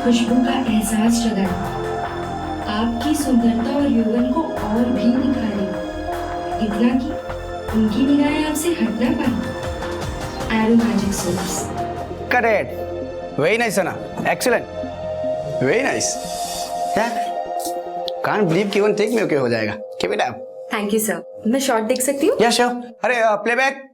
खुशबू का एहसास जगाए, आपकी सुंदरता और यौवन को और भी निखारे, इतना कि उनकी निगाहें आपसे हट ना पाए। Arrow magic soaps. Correct, very nice Sana, excellent, very nice. Can't believe कि वन टेक में ओके हो जाएगा। Keep it up. Thank you sir. मैं शॉट देख सकती हूँ? या श्योर। अरे प्लेबैक।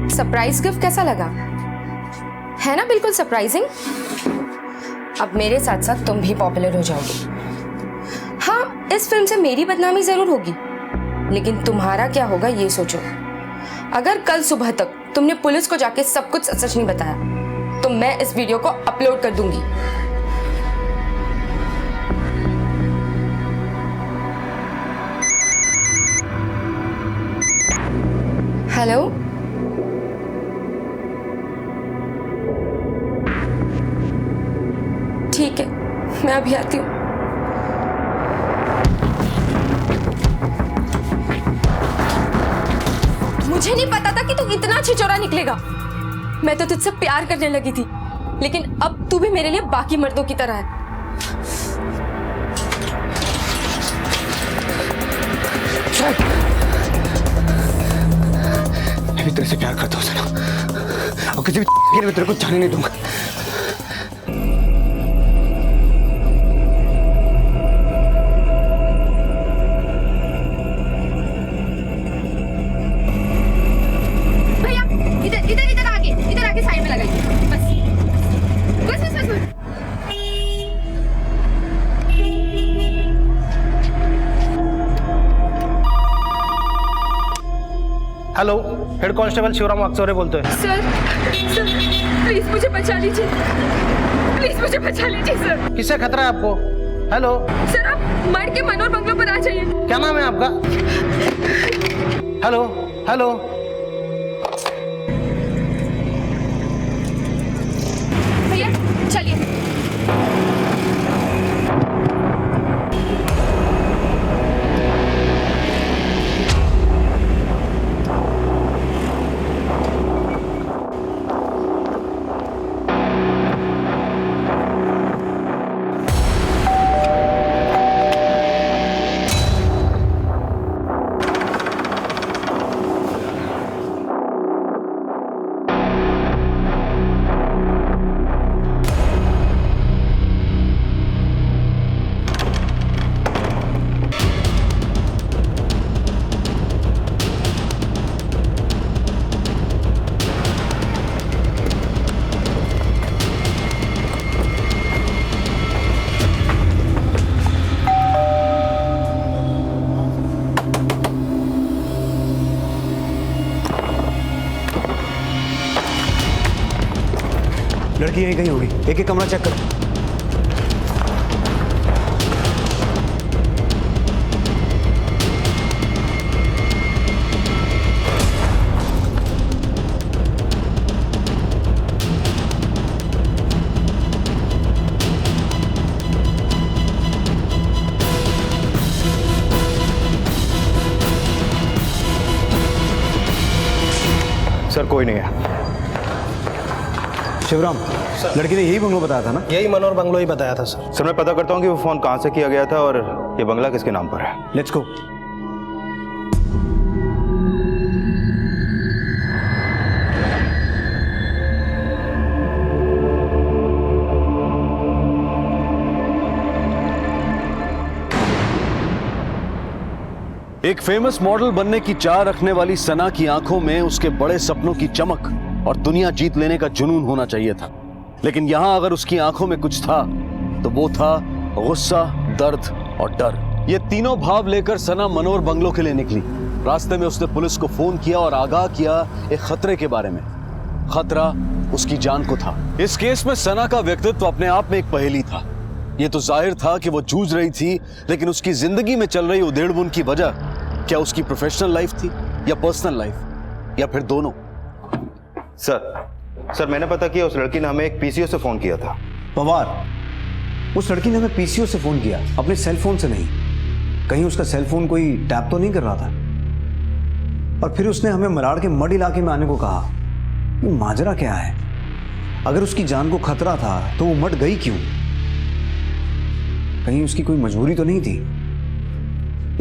सरप्राइज गिफ्ट कैसा लगा? है ना बिल्कुल सरप्राइजिंग। अब मेरे साथ साथ तुम भी पॉपुलर हो जाओगी। हाँ, इस फिल्म से मेरी बदनामी जरूर होगी, लेकिन तुम्हारा क्या होगा ये सोचो। अगर कल सुबह तक तुमने पुलिस को जाके सब कुछ सच नहीं बताया तो मैं इस वीडियो को अपलोड कर दूंगी। हेलो, ठीक है, मैं अभी आती हूँ। मुझे नहीं पता था कि तू इतना छिछोरा निकलेगा। मैं तो तुझसे प्यार करने लगी थी, लेकिन अब तू भी मेरे लिए बाकी मर्दों की तरह है। मैं भी तेरे से प्यार करता हूँ सना, और किसी भी के लिए तेरे को जाने नहीं दूंगा। इधर आके साइड में लगाइए। बस। Hello, head constable Shivram Wakchaure बोलते हैं। सर प्लीज मुझे बचा लीजिए, प्लीज मुझे बचा लीजिए सर। किससे खतरा है आपको? हेलो सर, आप मर के मनोहर बंगलो पर आ जाइए। क्या नाम है आपका? हेलो हेलो, भैया चलिए। लड़की यहीं कहीं होगी, एक एक कमरा चेक करो। सर कोई नहीं है। शिवराम, लड़की ने यही बंगलो बताया था ना? यही मनोहर बंगलो ही बताया था सर। सर मैं पता करता हूँ कि वो फोन कहाँ से किया गया था और ये बंगला किसके नाम पर है। Let's go. एक फेमस मॉडल बनने की चाह रखने वाली सना की आंखों में उसके बड़े सपनों की चमक और दुनिया जीत लेने का जुनून होना चाहिए था, लेकिन यहां अगर उसकी आंखों में कुछ था तो वो था गुस्सा, दर्द और डर। ये तीनों भाव लेकर सना मनोहर बंगलो के लिए निकली। रास्ते में उसने पुलिस को फोन किया और आगाह किया एक खतरे के बारे में। खतरा उसकी जान को था। इस केस में सना का व्यक्तित्व अपने आप में एक पहेली था। ये तो जाहिर था कि वो जूझ रही थी, लेकिन उसकी जिंदगी में चल रही उधेड़-बुन की वजह क्या उसकी प्रोफेशनल लाइफ थी या पर्सनल लाइफ या फिर दोनों? सर मैंने पता किया, उस लड़की ने हमें एक पीसीओ से फ़ोन किया था। पवार, उस लड़की ने हमें पीसीओ से फोन किया, अपने सेल फोन से नहीं। कहीं उसका सेल फोन कोई टैप तो नहीं कर रहा था? और फिर उसने हमें मलाड़ के मड इलाके में आने को कहा। ये माजरा क्या है? अगर उसकी जान को खतरा था तो वो मड गई क्यों? कहीं उसकी कोई मजबूरी तो नहीं थी?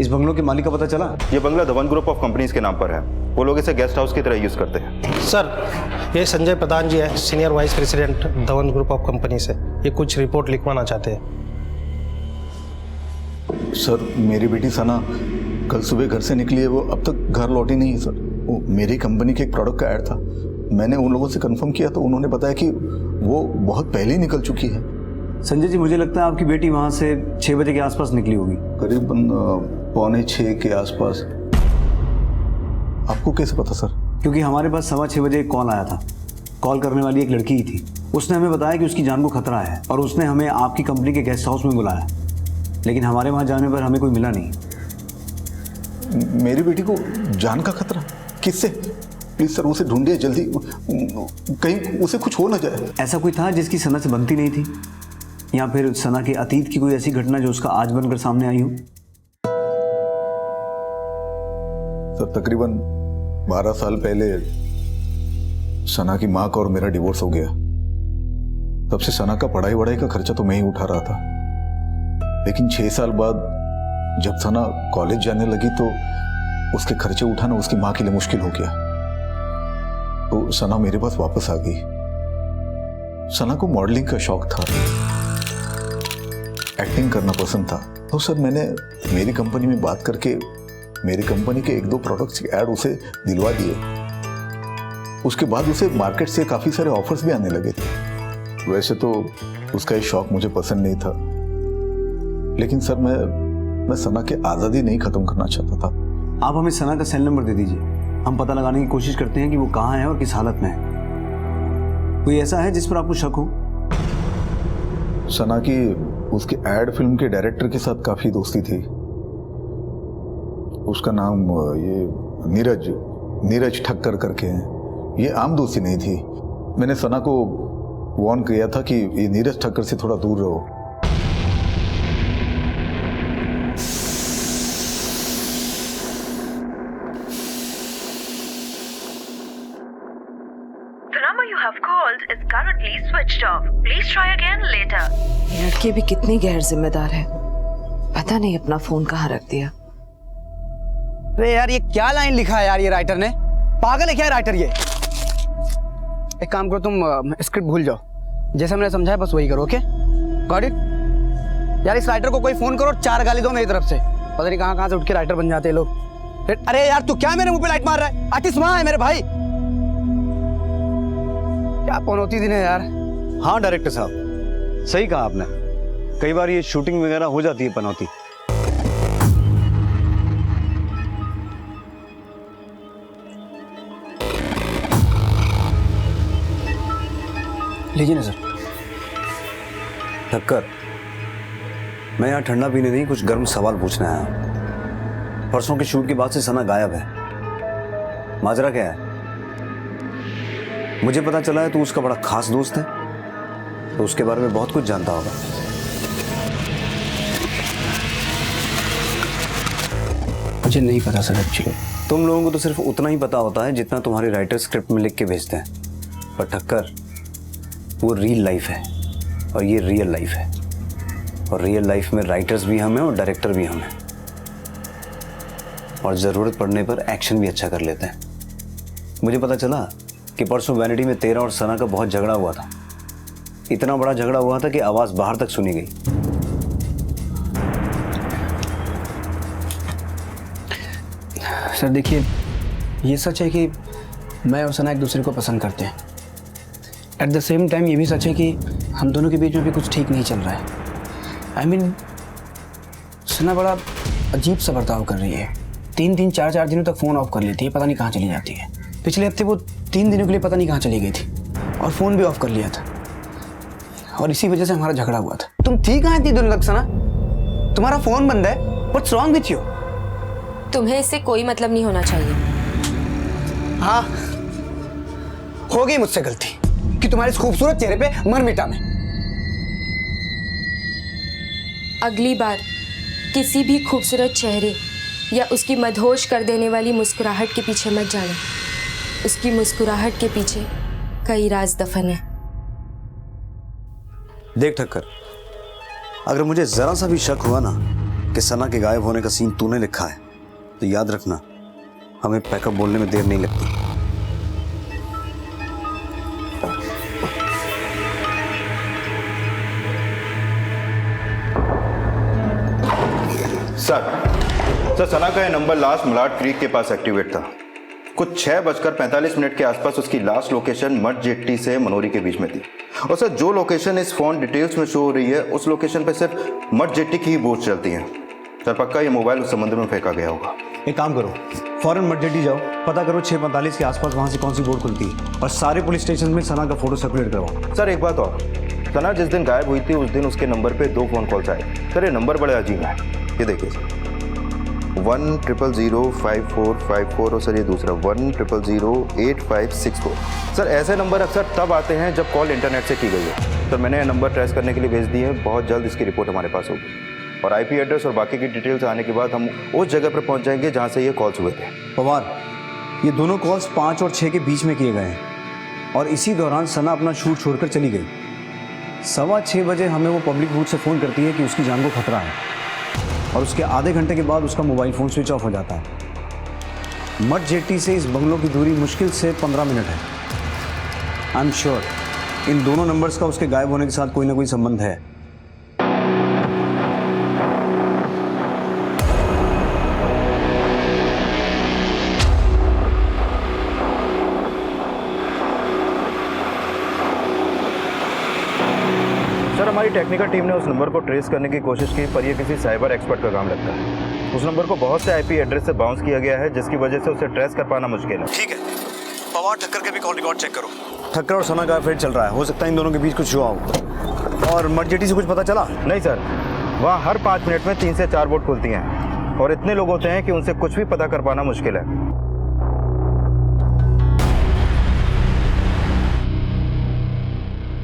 इस बंगलों के मालिक का पता चला? ये बंगला धवन ग्रुप ऑफ कंपनीज के नाम पर है। वो लोग इसे गेस्ट हाउस की तरह यूज़ करते हैं। सर, ये संजय प्रधान जी है, senior vice president Dhawan group of company से। ये कुछ रिपोर्ट लिखवाना चाहते हैं। सर, मेरी बेटी सना कल सुबह घर से निकली है, वो अब तक घर लौटी नहीं है सर। वो मेरी कंपनी के एक प्रोडक्ट का ऐड था, मैंने उन लोगों से कंफर्म किया तो उन्होंने बताया कि वो बहुत पहले ही निकल चुकी है। संजय जी, मुझे लगता है आपकी बेटी वहां से 6 बजे के आसपास निकली होगी। करीबन 5:45 के आसपास। आपको कैसे पता सर? क्योंकि हमारे पास 6:15 बजे एक कॉल आया था। कॉल करने वाली एक लड़की ही थी। उसने हमें बताया कि उसकी जान को खतरा है और उसने हमें आपकी कंपनी के गेस्ट हाउस में बुलाया, लेकिन हमारे वहां जाने पर हमें कोई मिला नहीं। मेरी बेटी को जान का खतरा? किससे? प्लीज सर, उसे ढूंढिए जल्दी, कहीं उसे कुछ हो ना जाए। ऐसा कोई था जिसकी सना से बनती नहीं थी, या फिर सना के अतीत की कोई ऐसी घटना जो उसका आज बनकर सामने आई हो? सर, तकरीबन 12 साल पहले सना की माँ का और मेरा डिवोर्स हो गया। तब से सना का पढ़ाई वढ़ाई का खर्चा तो मैं ही उठा रहा था, लेकिन 6 साल बाद जब सना कॉलेज जाने लगी तो उसके खर्चे उठाना उसकी माँ के लिए मुश्किल हो गया। तो सना मेरे पास वापस आ गई। सना को मॉडलिंग का शौक था, एक्टिंग करना पसंद था। तो सर, मैंने मेरी कंपनी में बात करके मेरी कंपनी के 1-2 प्रोडक्ट्स के ऐड उसे दिलवा दिए। उसके बाद उसे मार्केट से काफ़ी सारे ऑफर्स भी आने लगे थे। वैसे तो उसका ये शौक मुझे पसंद नहीं था, लेकिन सर मैं सना की आज़ादी नहीं ख़त्म करना चाहता था। आप हमें सना का सेल नंबर दे दीजिए, हम पता लगाने की कोशिश करते हैं कि वो कहाँ है और किस हालत में है। कोई ऐसा है जिस पर आपको शक हो? सना की उसके एड फिल्म के डायरेक्टर के साथ काफ़ी दोस्ती थी। उसका नाम ये नीरज ठक्कर करके है। ये आम दोस्ती नहीं थी। मैंने सना को वार्न किया था कि ये नीरज ठक्कर से थोड़ा दूर रहो। The number you have called is currently switched off. Please try again later. ये लड़की भी कितनी गैर जिम्मेदार है, पता नहीं अपना फोन कहाँ रख दिया। अरे यार, ये क्या लाइन लिखा है यार ये राइटर ने? पागल है क्या राइटर ये? एक काम करो, तुम स्क्रिप्ट भूल जाओ, जैसे मैंने समझाया बस वही करो। Okay, got it? यार इस राइटर को कोई फोन करो, 4 गाली दो मेरी तरफ से। पता नहीं कहाँ से उठ के राइटर बन जाते हैं लोग। अरे यार, तू क्या मेरे मुंह पे लाइट मार रहा है? आर्टिस्ट वहां है मेरे भाई। क्या पनौती दिन है यार। हाँ डायरेक्टर साहब, सही कहा आपने। कई बार ये शूटिंग वगैरह हो जाती है पनौती। लीजिए ना सर। ठक्कर, मैं यहाँ ठंडा पीने नहीं, कुछ गर्म सवाल पूछना है। परसों के शूट के बाद से सना गायब है, माजरा क्या है? मुझे पता चला है तू उसका बड़ा खास दोस्त है, तो उसके बारे में बहुत कुछ जानता होगा। मुझे नहीं पता सर एक्चुअली। तुम लोगों को तो सिर्फ उतना ही पता होता है जितना तुम्हारे राइटर स्क्रिप्ट में लिख के भेजते हैं, पर ठक्कर, वो रियल लाइफ है और ये रियल लाइफ है, और रियल लाइफ में राइटर्स भी हम हैं और डायरेक्टर भी हम हैं, और ज़रूरत पड़ने पर एक्शन भी अच्छा कर लेते हैं। मुझे पता चला कि परसों वैनिटी में तेरा और सना का बहुत झगड़ा हुआ था। इतना बड़ा झगड़ा हुआ था कि आवाज़ बाहर तक सुनी गई। सर देखिए, ये सच है कि मैं और सना एक दूसरे को पसंद करते हैं। एट द सेम टाइम ये भी सच है कि हम दोनों के बीच में भी कुछ ठीक नहीं चल रहा है। आई मीन, सना बड़ा अजीब सा बर्ताव कर रही है। 3-3, 4-4 दिनों तक फ़ोन ऑफ कर लेती है, पता नहीं कहाँ चली जाती है। पिछले हफ्ते वो 3 दिनों के लिए पता नहीं कहाँ चली गई थी और फ़ोन भी ऑफ कर लिया था, और इसी वजह से हमारा झगड़ा हुआ था। तुम ठीक कहाँ थी दोनों तक सना? तुम्हारा फ़ोन बंद है। What's wrong with you? तुम्हें इससे कोई मतलब नहीं होना चाहिए। हो गई मुझसे गलती कि तुम्हारे इस खूबसूरत चेहरे पे मर मिटा मैं। अगली बार किसी भी खूबसूरत चेहरे या उसकी मदहोश कर देने वाली मुस्कुराहट के पीछे मत जाना। उसकी मुस्कुराहट के पीछे कई राज दफन है। देख ठक्कर, अगर मुझे जरा सा भी शक हुआ ना कि सना के गायब होने का सीन तूने लिखा है, तो याद रखना हमें पैकअप बोलने में देर नहीं लगती। सर सना का यह नंबर लास्ट मलाड क्रीक के पास एक्टिवेट था। कुछ 6:45 के आसपास उसकी लास्ट लोकेशन मड जेट्टी से मनोरी के बीच में थी। और सर जो लोकेशन इस फोन डिटेल्स में शो हो रही है, उस लोकेशन पे सिर्फ मड जेट्टी की ही बोट चलती हैं। सर पक्का ये मोबाइल उस समुद्र में फेंका गया होगा। एक काम करो, फौरन मड जेट्टी जाओ, पता करो 6:45 के आसपास वहां से कौन सी बोट खुलती है और सारे पुलिस स्टेशन में सना का फोटो सर्कुलेट करवाओ। सर एक बात और, सना जिस दिन गायब हुई थी उस दिन उसके नंबर पे 2 फोन कॉल्स आए। सर ये नंबर बड़े अजीब है। ये देखिए सर, 1000545 और सर ये दूसरा 1000854। सर ऐसे नंबर अक्सर तब आते हैं जब कॉल इंटरनेट से की गई है। सर मैंने यह नंबर ट्रेस करने के लिए भेज दिए हैं, बहुत जल्द इसकी रिपोर्ट हमारे पास होगी और आईपी एड्रेस और बाकी की डिटेल्स आने के बाद हम उस जगह पर पहुंच जाएंगे जहां से ये कॉल्स हुए थे। पवार, ये दोनों कॉल्स 5 और 6 के बीच में किए गए हैं और इसी दौरान सना अपना शूट छोड़कर चली गई। 6:15 बजे हमें वो पब्लिक बूथ से फ़ोन करती है कि उसकी जान को खतरा है और उसके आधे घंटे के बाद उसका मोबाइल फ़ोन स्विच ऑफ हो जाता है। मड जेट्टी से इस बंगलों की दूरी मुश्किल से 15 मिनट है। आई एम श्योर इन दोनों नंबर्स का उसके गायब होने के साथ कोई ना कोई संबंध है। सर हमारी टेक्निकल टीम ने उस नंबर को ट्रेस करने की कोशिश की, पर यह किसी साइबर एक्सपर्ट का काम लगता है। उस नंबर को बहुत से आईपी एड्रेस से बाउंस किया गया है, जिसकी वजह से उसे ट्रेस कर पाना मुश्किल है। ठीक है, पवार ठक्कर के भी कॉल रिकॉर्ड चेक करो। ठक्कर और सना का अफेयर चल रहा है, हो सकता है इन दोनों के बीच कुछ हुआ हो। और मड जेट्टी से कुछ पता चला? नहीं सर, वहाँ हर 5 मिनट में 3 से 4 बोट खुलती हैं और इतने लोग होते हैं कि उनसे कुछ भी पता कर पाना मुश्किल है।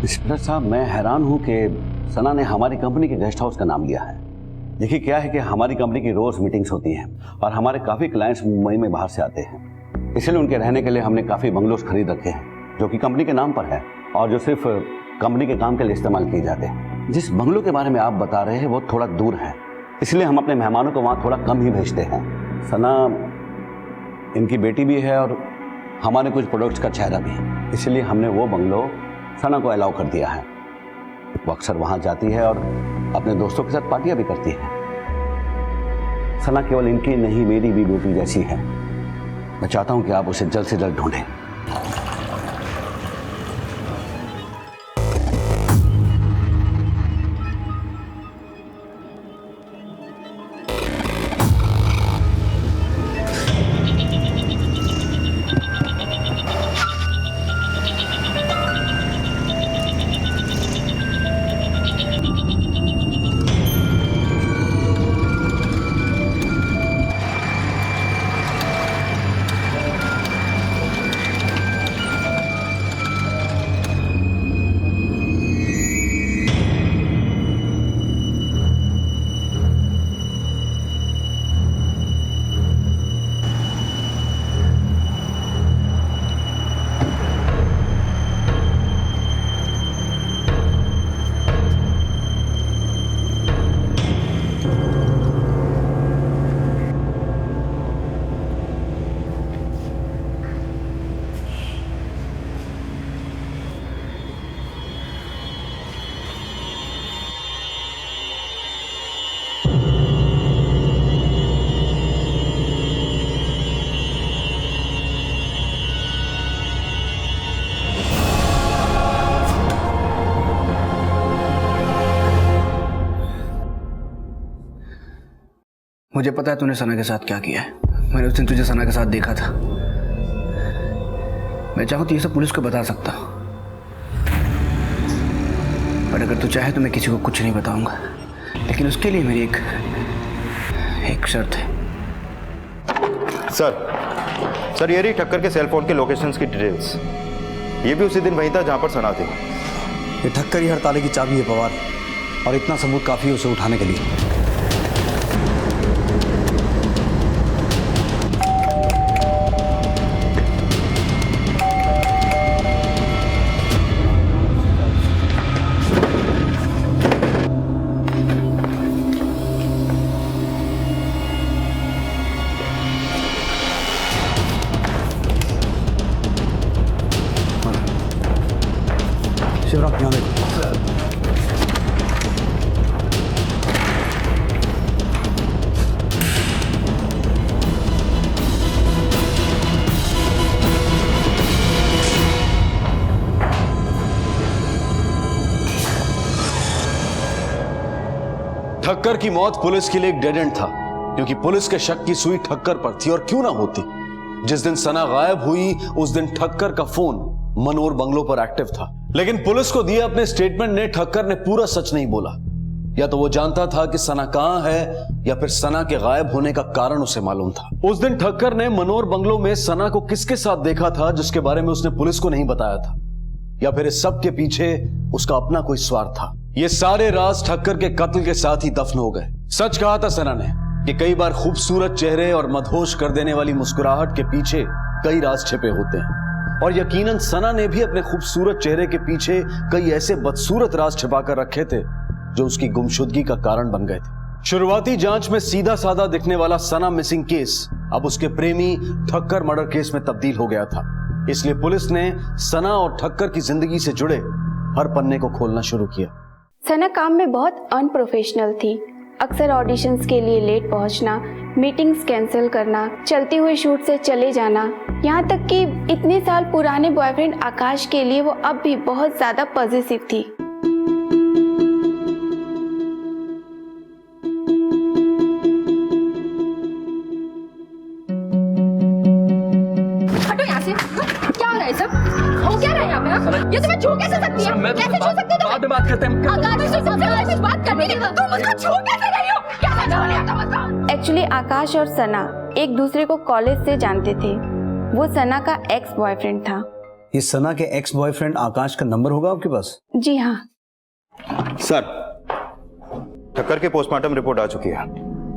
इंस्पेक्टर साहब, मैं हैरान हूं कि सना ने हमारी कंपनी के गेस्ट हाउस का नाम लिया है। देखिए क्या है कि हमारी कंपनी की रोज मीटिंग्स होती हैं और हमारे काफ़ी क्लाइंट्स मुंबई में बाहर से आते हैं, इसलिए उनके रहने के लिए हमने काफ़ी बंगलोज खरीद रखे हैं जो कि कंपनी के नाम पर है और जो सिर्फ कंपनी के काम के लिए इस्तेमाल किए जाते हैं। जिस बंगलो के बारे में आप बता रहे हैं वो थोड़ा दूर है, इसलिए हम अपने मेहमानों को वहाँ थोड़ा कम ही भेजते हैं। सना इनकी बेटी भी है और हमारे कुछ प्रोडक्ट्स का चेहरा भी, इसलिए हमने वो बंगलो सना को अलाउ कर दिया है। वो अक्सर वहाँ जाती है और अपने दोस्तों के साथ पार्टियां भी करती है। सना केवल इनकी नहीं, मेरी भी बेटी जैसी है। मैं चाहता हूं कि आप उसे जल्द से जल्द ढूंढें। मुझे पता है तूने सना के साथ क्या किया है। मैंने उस दिन तुझे सना के साथ देखा था। मैं चाहूँ तो ये सब पुलिस को बता सकता हूँ, पर अगर तू चाहे तो मैं किसी को कुछ नहीं बताऊंगा। लेकिन उसके लिए मेरी एक शर्त है। सर ये रही ठक्कर के सेल फोन के लोकेशंस की डिटेल्स। ये भी उसी दिन वहीं था जहां पर सना थी। ये ठक्कर ही हर ताले की चाबी है पवार, और इतना सबूत काफी है उसे उठाने के लिए। शिवराज यहाँ देखो। ठक्कर की मौत पुलिस के लिए एक डेड एंड था, क्योंकि पुलिस के शक की सुई ठक्कर पर थी। और क्यों ना होती, जिस दिन सना गायब हुई उस दिन ठक्कर का फोन मनोर बंगलो पर एक्टिव था। लेकिन पुलिस को दिए अपने स्टेटमेंट ने ठक्कर ने पूरा सच नहीं बोला। या तो वो जानता था कि सना कहां है, या फिर सना के गायब होने का कारण उसे मालूम था। उस दिन ठक्कर ने मनोर बंगलो में सना को किसके साथ देखा था जिसके बारे में उसने पुलिस को नहीं बताया था, या फिर इस सब के पीछे उसका अपना कोई स्वार्थ था। ये सारे राज ठक्कर के कत्ल के साथ ही दफन हो गए। सच कहा था सना ने कि कई बार खूबसूरत चेहरे और मदहोश कर देने वाली मुस्कुराहट के पीछे कई राज छिपे होते हैं, और यकीनन सना ने भी अपने खूबसूरत चेहरे के पीछे कई ऐसे बदसूरत राज छिपाकर रखे थे जो उसकी गुमशुदगी का कारण बन गए थे। शुरुआती जांच में सीधा साधा दिखने वाला सना मिसिंग केस अब उसके प्रेमी ठक्कर मर्डर केस में तब्दील हो गया था। इसलिए पुलिस ने सना और ठक्कर की जिंदगी से जुड़े हर पन्ने को खोलना शुरू किया। सना काम में बहुत अनप्रोफेशनल थी। अक्सर ऑडिशंस के लिए लेट पहुंचना, मीटिंग्स कैंसिल करना, चलते हुए शूट से चले जाना, यहाँ तक कि इतने साल पुराने बॉयफ्रेंड आकाश के लिए वो अब भी बहुत ज्यादा पॉजिटिव थी। हटो यहाँ से। क्या हो रहा है सब? हो क्या रहा है यहाँ पे? ये तुम्हें छू कैसे सकती है? कैसे छू सकती हो? बाद में बात करते हैं। आकाश से कुछ बात करने के बाद तुम मुझको छू कैसे रही हो? क्या करने वाले हो तुम मुझको? एक्चुअली आकाश और सना एक दूसरे को कॉलेज से जानते थे। वो सना का एक्स बॉयफ्रेंड था। ये सना के एक्स बॉयफ्रेंड आकाश का नंबर होगा आपके पास? जी हाँ सर, ठक्कर की पोस्टमार्टम रिपोर्ट आ चुकी है।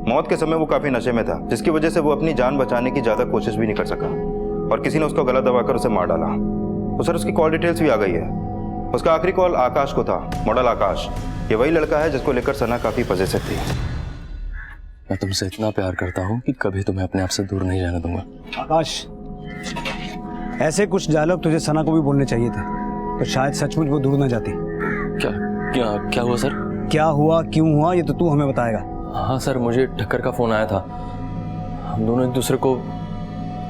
मौत के समय वो काफी नशे में था, जिसकी वजह से वो अपनी जान बचाने की ज्यादा कोशिश भी नहीं कर सका, और किसी ने उसको गला दबाकर उसे मार डाला। तो सर, उसकी कॉल डिटेल्स भी आ गई है। उसका आखिरी कॉल आकाश को था, मॉडल आकाश। ये वही लड़का है जिसको लेकर सना काफी पजेसिव थी। मैं तुमसे इतना प्यार करता हूँ कि कभी तुम्हें अपने आप से दूर नहीं जाने दूंगा। आकाश, ऐसे कुछ डायलॉग तुझे सना को भी बोलने चाहिए थे, तो शायद सचमुच वो दूर ना जाती। क्या क्या क्या हुआ सर? क्या हुआ, क्यों हुआ, ये तो तू हमें बताएगा। हाँ सर, मुझे ठक्कर का फोन आया था। हम दोनों एक दूसरे को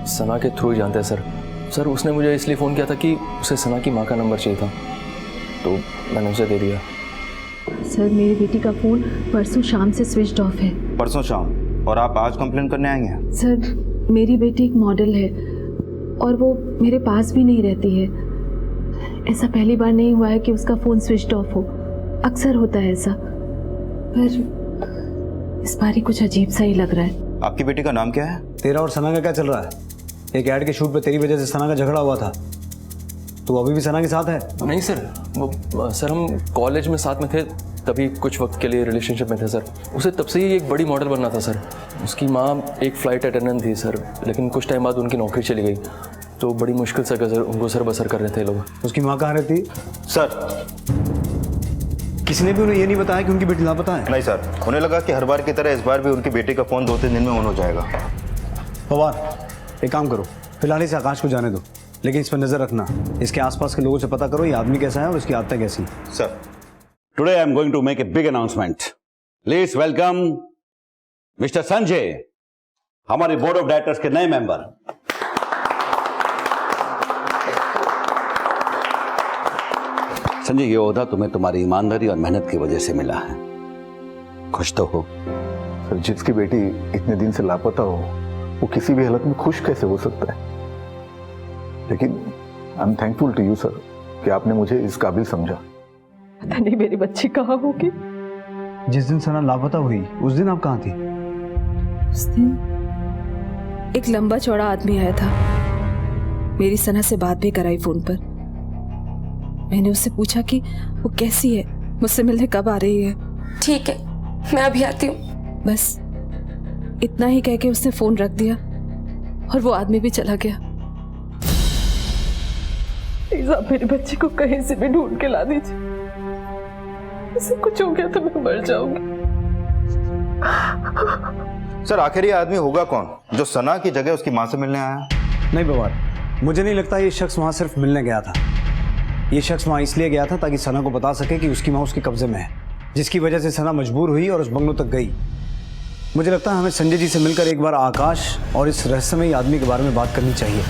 सना के थ्रू ही जानते हैं सर। उसने मुझे इसलिए फ़ोन किया था कि उसे सना की माँ का नंबर चाहिए था, तो मैंने उसे दे दिया। सर, मेरी बेटी का फ़ोन परसों शाम से स्विच ऑफ है। परसों शाम? और आप आज कंप्लेन करने आएंगे? सर, मेरी बेटी एक मॉडल है और वो मेरे पास भी नहीं रहती है। ऐसा पहली बार नहीं हुआ है कि उसका फ़ोन स्विच ऑफ हो, अक्सर होता है ऐसा, पर इस बार ही कुछ अजीब सा ही लग रहा है। आपकी बेटी का नाम क्या है? तेरा और सना का क्या चल रहा है? एक ऐड के शूट पे तेरी वजह से सना का झगड़ा हुआ था, तो अभी भी सना के साथ है? नहीं सर, वो सर हम कॉलेज में साथ में थे, तभी कुछ वक्त के लिए रिलेशनशिप में थे सर। उसे तब से ही एक बड़ी मॉडल बनना था सर। उसकी माँ एक फ़्लाइट अटेंडेंट थी सर, लेकिन कुछ टाइम बाद उनकी नौकरी चली गई, तो बड़ी मुश्किल से उनको सर बसर कर रहे थे लोग। उसकी माँ कहाँ रहती? सर, किसी ने भी उन्हें ये नहीं बताया कि उनकी बेटी लापता है? नहीं सर, उन्हें लगा कि हर बार की तरह इस बार भी उनकी बेटी का फ़ोन 2-3 दिन में ऑन हो जाएगा। पवार, एक काम करो, फिलहाल इसे आकाश को जाने दो, लेकिन इस पर नजर रखना। इसके आसपास के लोगों से पता करो ये आदमी कैसा है और इसकी आदतें कैसी। Sir, today I am going to make a big announcement. Please welcome mister Sanjay, हमारे बोर्ड ऑफ डायरेक्टर्स के नए मेंबर। संजय, ये ओहदा तुम्हें तुम्हारी ईमानदारी और मेहनत की वजह से मिला है। खुश तो हो? सर, जिसकी बेटी इतने दिन से लापता हो, वो किसी भी हालत में खुश कैसे हो सकता है? लेकिन I am thankful to you sir कि आपने मुझे इस काबिल समझा। पता नहीं मेरी बच्ची कहाँ होगी। जिस दिन सना लापता हुई उस दिन आप कहाँ थी? उस दिन एक लंबा चौड़ा आदमी आया था, मेरी सना से बात भी कराई फोन पर। मैंने उससे पूछा कि वो कैसी है, मुझसे मिलने कब आ रही है। ठीक है, मैं अभी आती हूँ। बस इतना ही कह के उसने फोन रख दिया और वो आदमी भी चला गया। प्लीज आप मेरे बच्चे को कहीं से भी ढूंढ के ला दीजिए, इसे कुछ हो गया तो मैं मर जाऊंगी। सर आखिर ये आदमी होगा कौन जो सना की जगह उसकी मां से मिलने आया? नहीं बवाल, मुझे नहीं लगता ये शख्स वहां सिर्फ मिलने गया था। ये शख्स वहां इसलिए गया था ताकि सना को बता सके कि उसकी मां उसके कब्जे में है, जिसकी वजह से सना मजबूर हुई और उस बंगलों तक गई। मुझे लगता है हमें संजय जी से मिलकर एक बार आकाश और इस रहस्यमयी आदमी के बारे में बात करनी चाहिए।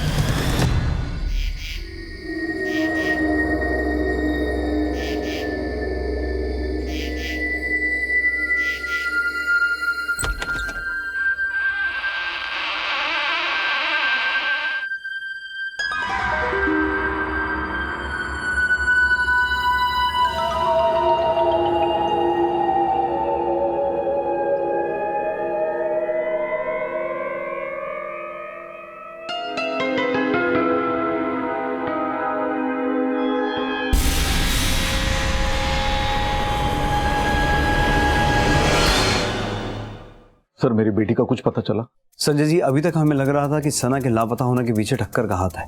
सर मेरी बेटी का कुछ पता चला? संजय जी, अभी तक हमें लग रहा था कि सना के लापता होने के पीछे ठक्कर का हाथ है,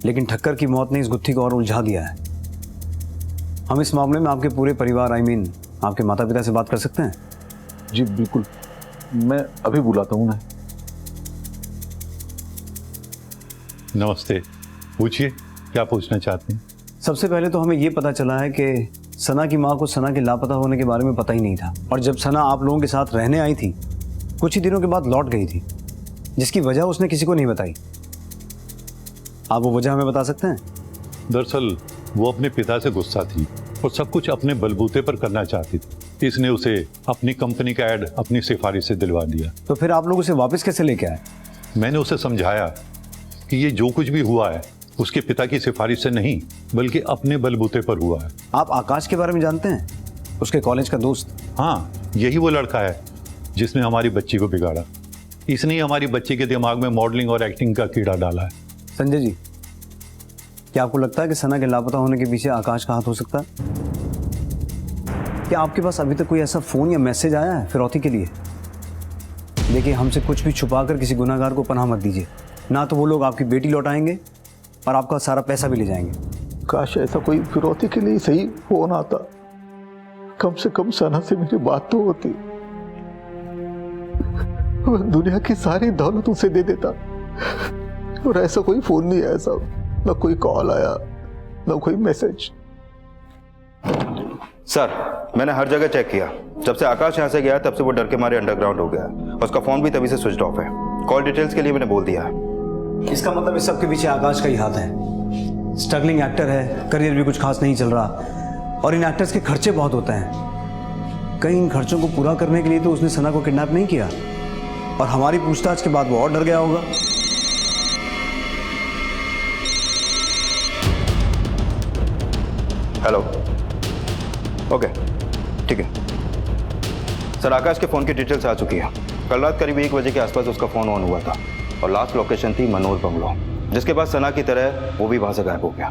लेकिन ठक्कर की मौत ने इस गुत्थी को और उलझा दिया है। हम इस मामले में आपके पूरे परिवार आपके माता पिता से बात कर सकते हैं? जी बिल्कुल, मैं अभी बुलाता हूँ। नमस्ते, पूछिए क्या पूछना चाहते हैं? सबसे पहले तो हमें ये पता चला है कि सना की माँ को सना के लापता होने के बारे में पता ही नहीं था, और जब सना आप लोगों के साथ रहने आई थी कुछ ही दिनों के बाद लौट गई थी, जिसकी वजह उसने किसी को नहीं बताई। आप वो वजह हमें बता सकते हैं? दरअसल वो अपने पिता से गुस्सा थी और सब कुछ अपने बलबूते पर करना चाहती थी। इसने उसे अपनी कंपनी का ऐड अपनी सिफारिश से दिलवा दिया। तो फिर आप लोग उसे वापस कैसे लेके आए? मैंने उसे समझाया कि ये जो कुछ भी हुआ है उसके पिता की सिफारिश से नहीं बल्कि अपने बलबूते पर हुआ है। आप आकाश के बारे में जानते हैं? उसके कॉलेज का दोस्त? हाँ, यही वो लड़का है जिसने हमारी बच्ची को बिगाड़ा। इसने ही हमारी बच्ची के दिमाग में मॉडलिंग और एक्टिंग का कीड़ा डाला है। संजय जी, क्या आपको लगता है कि सना के लापता होने के पीछे आकाश का हाथ हो सकता है? क्या आपके पास अभी तक कोई ऐसा फोन या मैसेज आया है फिरौती के लिए? देखिए, हमसे कुछ भी छुपाकर किसी गुनाहगार को पनाह मत दीजिए, ना तो वो लोग आपकी बेटी लौटाएंगे और आपका सारा पैसा भी ले जाएंगे। काश ऐसा कोई फिरौती के लिए सही फोन आता, कम से कम सना से मेरी बात तो होती। वह दुनिया की सारी दौलत उसे दे देता, और ऐसा कोई फोन नहीं आया साहब, ना कोई कॉल आया ना कोई मैसेज। सर मैंने हर जगह चेक किया, जब से आकाश यहाँ से गया तब से वो डर के मारे अंडरग्राउंड हो गया। उसका फोन भी तभी से स्विच ऑफ है। कॉल डिटेल्स के लिए मैंने बोल दिया है। इसका मतलब इस सब के पीछे आकाश का ही हाथ है। स्ट्रगलिंग एक्टर है, करियर भी कुछ खास नहीं चल रहा, और इन एक्टर्स के खर्चे बहुत होते हैं। कहीं इन खर्चों को पूरा करने के लिए तो उसने सना को किडनैप नहीं किया, और हमारी पूछताछ के बाद वो और डर गया होगा। हेलो, ओके ठीक है सर। आकाश के फ़ोन की डिटेल्स आ चुकी है। कल रात करीब 1 बजे के आसपास उसका फ़ोन ऑन हुआ था, और लास्ट लोकेशन थी मनोर बंगलो, जिसके बाद सना की तरह वो भी वहां से गायब हो गया।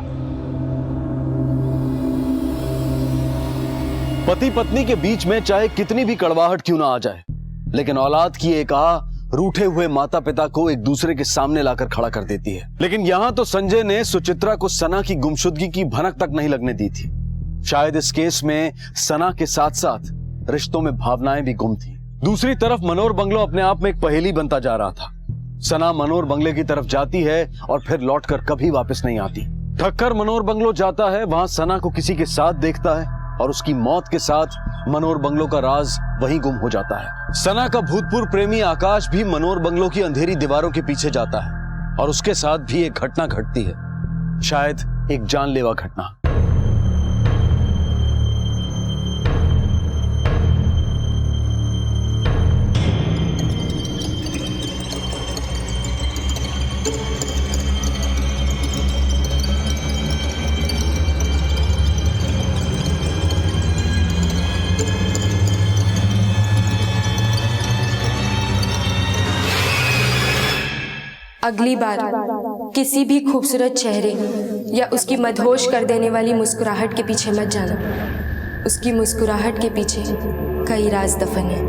पति पत्नी के बीच में चाहे कितनी भी कड़वाहट क्यों ना आ जाए, लेकिन औलाद की एक आह रूठे हुए माता पिता को एक दूसरे के सामने लाकर खड़ा कर देती है। लेकिन यहां तो संजय ने सुचित्रा को सना की गुमशुदगी की भनक तक नहीं लगने दी थी। शायद इस केस में सना के साथ साथ रिश्तों में भावनाएं भी गुम थी। दूसरी तरफ मनोर बंगलो अपने आप में एक पहेली बनता जा रहा था। सना मनोर बंगले की तरफ जाती है और फिर लौटकर कभी वापस नहीं आती। ठक्कर मनोर बंगलो जाता है, वहां सना को किसी के साथ देखता है, और उसकी मौत के साथ मनोर बंगलो का राज वहीं गुम हो जाता है। सना का भूतपूर्व प्रेमी आकाश भी मनोर बंगलो की अंधेरी दीवारों के पीछे जाता है, और उसके साथ भी एक घटना घटती है, शायद एक जानलेवा घटना। अगली बार किसी भी खूबसूरत चेहरे या उसकी मदहोश कर देने वाली मुस्कुराहट के पीछे मत जाना। उसकी मुस्कुराहट के पीछे कई राज दफन है।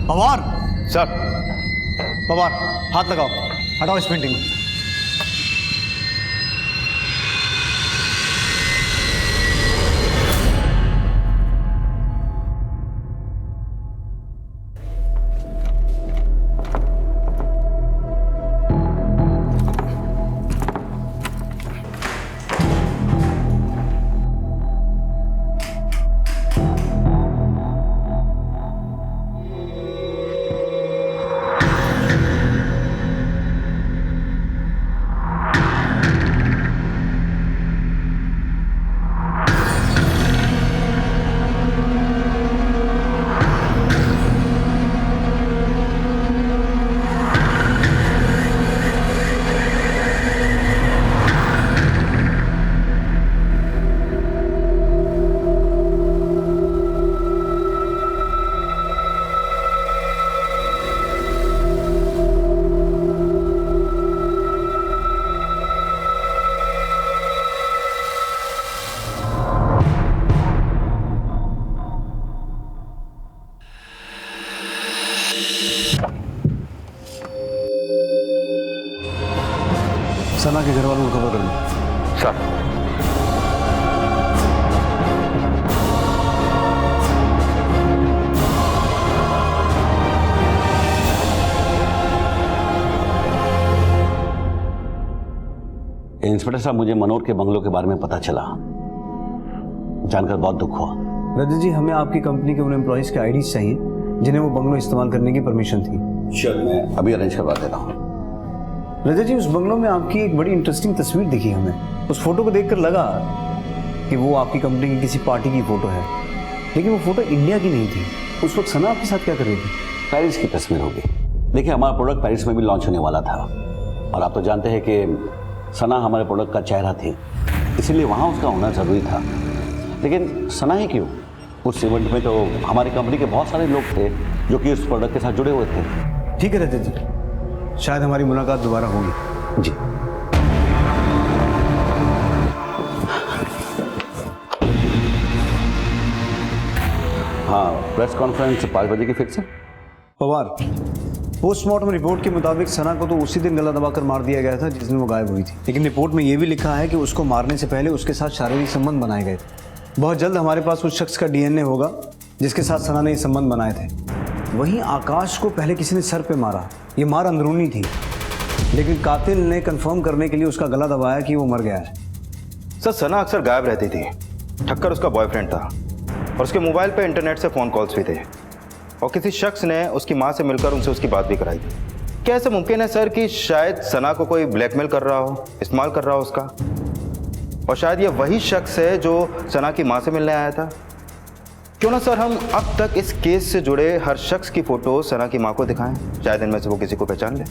पवार सर। पवार हाथ लगाओ, हटाओ इस पेंटिंग को। सना के घर वालों को खबर कर दो। सर। इंस्पेक्टर साहब, मुझे मनोहर के बंगलों के बारे में पता चला, जानकर बहुत दुख हुआ। रजत जी, हमें आपकी कंपनी के उन एम्प्लॉइज के आईडीज चाहिए जिन्हें वो बंगलो इस्तेमाल करने की परमिशन थी। श्योर, मैं अभी अरेंज करवा देता हूँ। रजत जी, उस बंगलो में आपकी एक बड़ी इंटरेस्टिंग तस्वीर दिखी हमें। उस फोटो को देखकर लगा कि वो आपकी कंपनी की किसी पार्टी की फोटो है, लेकिन वो फोटो इंडिया की नहीं थी। उस वक्त सना आपके साथ क्या कर रही थी? पेरिस की तस्वीर होगी। देखिए, हमारा प्रोडक्ट पेरिस में भी लॉन्च होने वाला था, और आप तो जानते हैं कि सना हमारे प्रोडक्ट का चेहरा थी, इसीलिए वहाँ उसका होना जरूरी था। लेकिन सना ही क्यों, उस इवेंट में तो हमारी कंपनी के बहुत सारे लोग थे जो कि उस प्रोडक्ट के साथ जुड़े हुए थे। ठीक है रजत जी, शायद हमारी मुलाकात दोबारा होगी। जी। हाँ, प्रेस कॉन्फ्रेंस 5 बजे की फिक्स है। पवार, पोस्टमार्टम रिपोर्ट के मुताबिक सना को तो उसी दिन गला दबाकर मार दिया गया था जिस दिन वो गायब हुई थी, लेकिन रिपोर्ट में यह भी लिखा है कि उसको मारने से पहले उसके साथ शारीरिक संबंध बनाए गए थे। बहुत जल्द हमारे पास उस शख्स का डीएनए होगा जिसके साथ सना ने ये संबंध बनाए थे। वहीं आकाश को पहले किसी ने सर पे मारा, ये मार अंदरूनी थी, लेकिन कातिल ने कंफर्म करने के लिए उसका गला दबाया कि वो मर गया है। सर, सना अक्सर गायब रहती थी। ठक्कर उसका बॉयफ्रेंड था और उसके मोबाइल पे इंटरनेट से फ़ोन कॉल्स भी थे, और किसी शख्स ने उसकी माँ से मिलकर उनसे उसकी बात भी कराई थी। क्या ऐसा मुमकिन है सर कि शायद सना को कोई ब्लैकमेल कर रहा हो, इस्तेमाल कर रहा हो उसका, और शायद ये वही शख्स है जो सना की माँ से मिलने आया था? क्यों ना सर हम अब तक इस केस से जुड़े हर शख्स की फ़ोटो सना की माँ को दिखाएं, शायद इनमें से वो किसी को पहचान ले।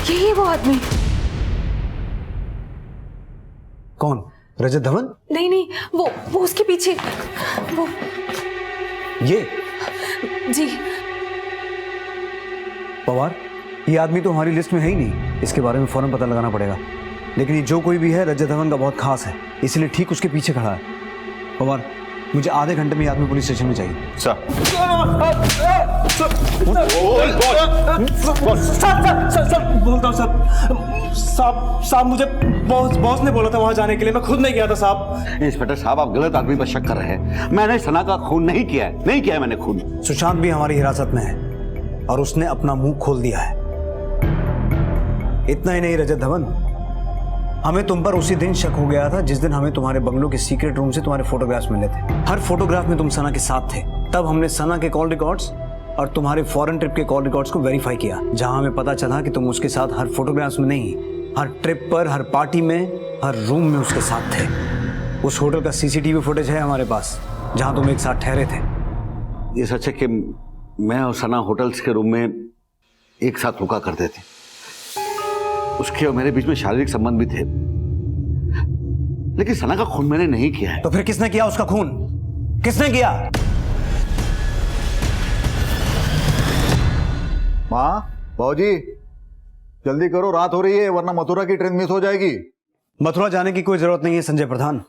यही है वो आदमी। कौन? रजत धवन? नहीं नहीं, वो उसके पीछे, वो ये जी। पवार, ये आदमी तो हमारी लिस्ट में है ही नहीं, इसके बारे में फौरन पता लगाना पड़ेगा। लेकिन ये जो कोई भी है रजत धवन का बहुत खास है, इसलिए ठीक उसके पीछे खड़ा है। पवार, मुझे आधे घंटे में ये आदमी पुलिस स्टेशन में चाहिए। सर। बोलता हूँ साहब, मुझे बॉस ने बोला था वहां जाने के लिए, मैं खुद नहीं गया था साहब। इंस्पेक्टर साहब, आप गलत आदमी पर शक कर रहे हैं। मैंने सना का खून नहीं किया है, मैंने खून। सुशांत भी हमारी हिरासत में है और उसने अपना मुंह खोल दिया है। इतना ही नहीं रजत धवन, हमें तुम पर उसी दिन शक हो गया था जिस दिन हमें तुम्हारे बंगलों के सीक्रेट रूम से तुम्हारे फोटोग्राफ्स मिले थे। हर फोटोग्राफ में तुम सना के साथ थे। तब हमने सना के कॉल रिकॉर्ड्स और तुम्हारे फॉरेन ट्रिप के कॉल रिकॉर्ड्स को वेरीफाई किया, जहां हमें पता चला कि तुम उसके साथ हर फोटोग्राफ्स में नहीं, हर ट्रिप पर, हर पार्टी में, हर रूम में उसके साथ थे। उस होटल का सीसीटीवी फुटेज है हमारे पास, जहां तुम एक साथ ठहरे थे। ये सच है कि मैं और सना होटल्स के रूम में एक साथ रुका करते थे। उसके और मेरे बीच में शारीरिक संबंध भी थे, लेकिन सना का खून मैंने नहीं किया है। तो फिर किसने किया उसका खून? किसने किया? माँ, बाबूजी, जल्दी करो, रात हो रही है, वरना मथुरा की ट्रेन मिस हो जाएगी। मथुरा जाने की कोई जरूरत नहीं है संजय प्रधान,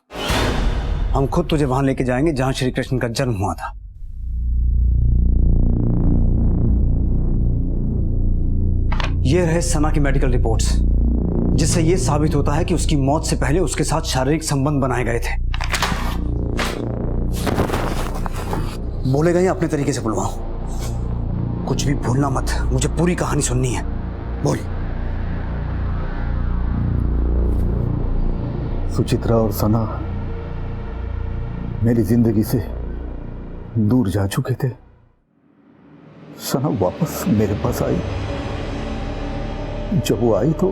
हम खुद तुझे वहां लेके जाएंगे जहां श्री कृष्ण का जन्म हुआ था। ये रहे सना की मेडिकल रिपोर्ट्स, जिससे यह साबित होता है कि उसकी मौत से पहले उसके साथ शारीरिक संबंध बनाए गए थे। बोलेगा ही अपने तरीके से बुलवाऊं, कुछ भी भूलना मत, मुझे पूरी कहानी सुननी है। बोल। सुचित्रा और सना मेरी जिंदगी से दूर जा चुके थे। सना वापस मेरे पास आई। जब वो आई तो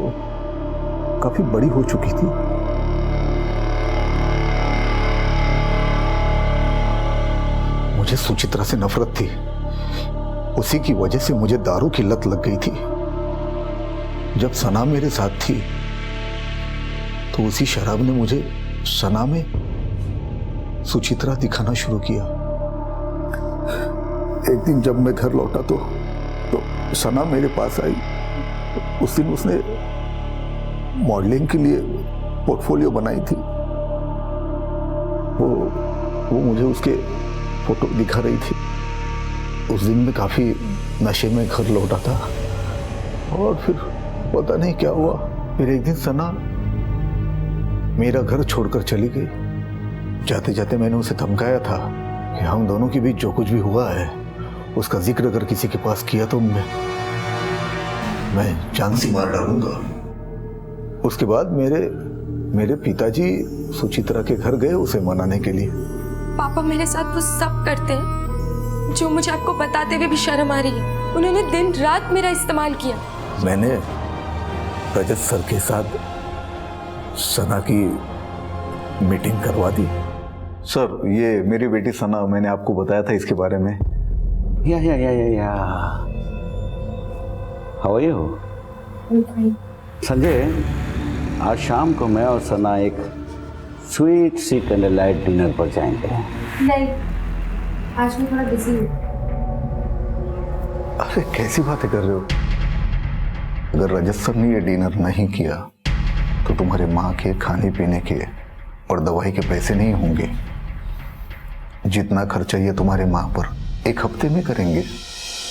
काफी बड़ी हो चुकी थी। मुझे सुचित्रा से नफरत थी, उसी की वजह से मुझे दारू की लत लग गई थी। जब सना मेरे साथ थी तो उसी शराब ने मुझे सना में सुचित्रा दिखाना शुरू किया। एक दिन जब मैं घर लौटा तो सना मेरे पास आई। उस दिन उसने मॉडलिंग के लिए पोर्टफोलियो बनाई थी। वो मुझे उसके फोटो दिखा रही थी। उस दिन मैं काफी नशे में घर लौटा था और फिर पता नहीं क्या हुआ, फिर एक दिन सना मेरा घर छोड़कर चली गई। जाते जाते मैंने उसे धमकाया था कि हम दोनों के बीच जो कुछ भी हुआ है उसका जिक्र अगर किसी के पास किया तो मैं जान से मार डालूंगा। उसके बाद मेरे पिताजी सुचित्रा के घर गए उसे मनाने के लिए। पापा मेरे साथ वो सब करते हैं जो मुझे आपको बताते हुए भी शर्म आ रही है। उन्होंने दिन रात मेरा इस्तेमाल किया। मैंने रजत सर के साथ सना की मीटिंग करवा दी। सर, ये मेरी बेटी सना, मैंने आपको बताया था इसके बारे में। या हाउ आर यू? संजय, आज शाम को मैं और सना एक स्वीट सी कैंडल लाइट डिनर पर जाएंगे। नहीं, आज मैं थोड़ा बिजी हूँ। अरे कैसी बातें कर रहे हो? अगर रजत सर ने ये डिनर नहीं किया तो तुम्हारे माँ के खाने पीने के और दवाई के पैसे नहीं होंगे। जितना खर्चा ये तुम्हारे माँ पर एक हफ्ते में करेंगे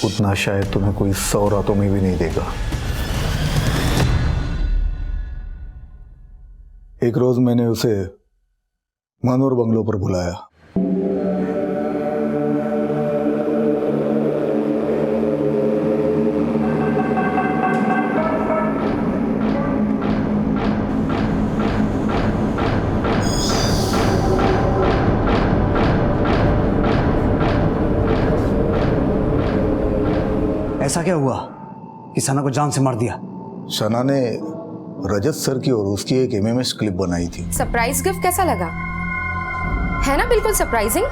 उतना शायद तुम्हें कोई 100 रातों में भी नहीं देगा। एक रोज मैंने उसे मनोर बंगलो पर बुलाया। ऐसा क्या हुआ कि सना को जान से मार दिया? सना ने रजत सर की और उसकी एक एमएमएस क्लिप बनाई थी। सरप्राइज गिफ्ट कैसा लगा? है ना बिल्कुल सरप्राइजिंग।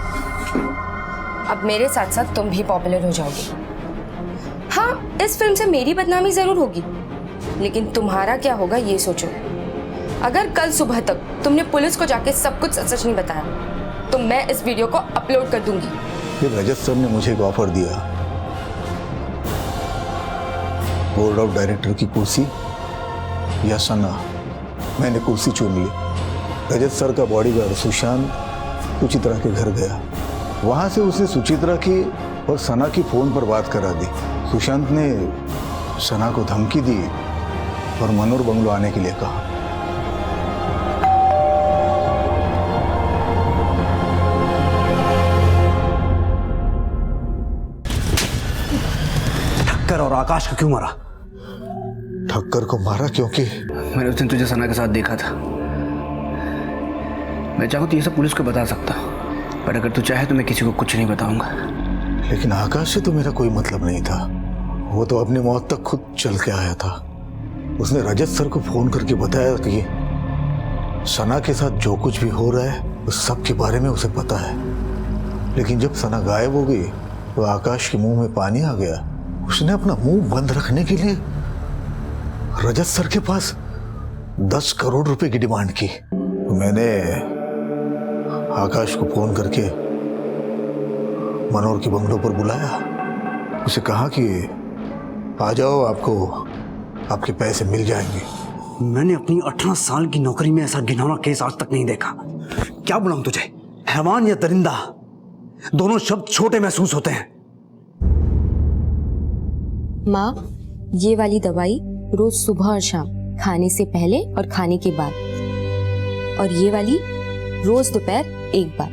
अब मेरे साथ साथ तुम भी पॉपुलर हो जाओगे। हाँ, इस फिल्म से मेरी बदनामी जरूर होगी, लेकिन तुम्हारा क्या होगा ये सोचो। अगर कल सुबह तक तुमने पुलिस को जाके सब कुछ सच नहीं बताया तो मैं इस वीडियो को अपलोड कर दूंगी। फिर रजत सर ने मुझे एक ऑफर दिया, बोर्ड ऑफ डायरेक्टर की कुर्सी या सना। मैंने कुर्सी चुन ली। रजत सर का बॉडीगार्ड सुशांत सुचित्रा के घर गया। वहां से उसने सुचित्रा की और सना की फोन पर बात करा दी। सुशांत ने सना को धमकी दी और मनोर बंगलो आने के लिए कहा। ठक्कर और आकाश को क्यों मारा? ठक्कर को मारा क्योंकि मैंने उस दिन तुझे सना के साथ देखा था। मैं चाहूँ तो ये सब पुलिस को बता सकता, पर अगर तू चाहे तो मैं किसी को कुछ नहीं बताऊंगा। लेकिन आकाश से तो मेरा कोई मतलब नहीं था। वो तो अपनी मौत तक खुद चल के आया था। उसने रजत सर को फोन करके बताया कि सना के साथ जो कुछ भी हो रहा है उस सब के बारे में उसे पता है। लेकिन जब सना गायब हो गई तो आकाश के मुंह में पानी आ गया। उसने अपना मुंह बंद रखने के लिए रजत सर के पास 10 करोड़ रुपए की डिमांड की। तो मैंने आकाश को फोन करके मनोहर के बंगलों पर बुलाया। उसे कहा कि आ जाओ, आपको आपके पैसे मिल जाएंगे। मैंने अपनी 18 साल की नौकरी में ऐसा घिनौना केस आज तक नहीं देखा। क्या बुलाऊं तुझे, हैवान या दरिंदा? दोनों शब्द छोटे महसूस होते हैं। माँ, ये वाली दवाई रोज सुबह और शाम, खाने से पहले और खाने के बाद, और ये वाली रोज दोपहर एक बार।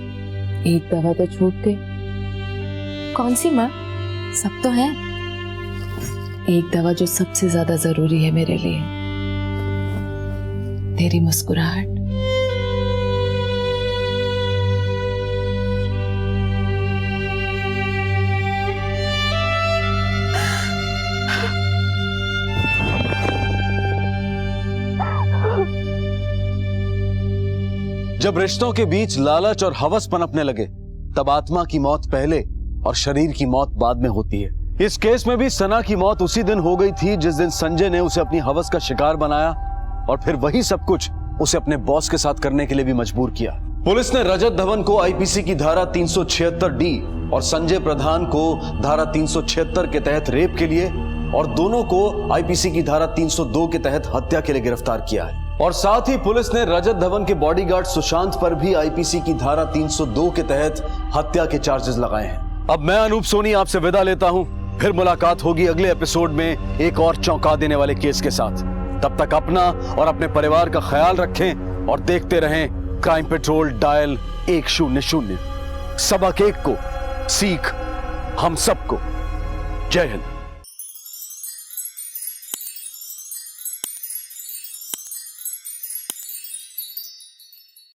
एक दवा तो छूट गई। कौन सी माँ? सब तो है। एक दवा जो सबसे ज्यादा जरूरी है मेरे लिए, तेरी मुस्कुराहट। जब रिश्तों के बीच लालच और हवस पनपने लगे तब आत्मा की मौत पहले और शरीर की मौत बाद में होती है। इस केस में भी सना की मौत उसी दिन हो गई थी जिस दिन संजय ने उसे अपनी हवस का शिकार बनाया और फिर वही सब कुछ उसे अपने बॉस के साथ करने के लिए भी मजबूर किया। पुलिस ने रजत धवन को आईपीसी की धारा 376D और संजय प्रधान को धारा 376 के तहत रेप के लिए और दोनों को आईपीसी की धारा 302 के तहत हत्या के लिए गिरफ्तार किया है। और साथ ही पुलिस ने रजत धवन के बॉडीगार्ड सुशांत पर भी आईपीसी की धारा 302 के तहत हत्या के चार्जेस लगाए हैं। अब मैं अनूप सोनी आपसे विदा लेता हूं। फिर मुलाकात होगी अगले एपिसोड में एक और चौंका देने वाले केस के साथ। तब तक अपना और अपने परिवार का ख्याल रखें और देखते रहें क्राइम पेट्रोल डायल 100। सबक एक को, सीख हम सबको। जय हिंद।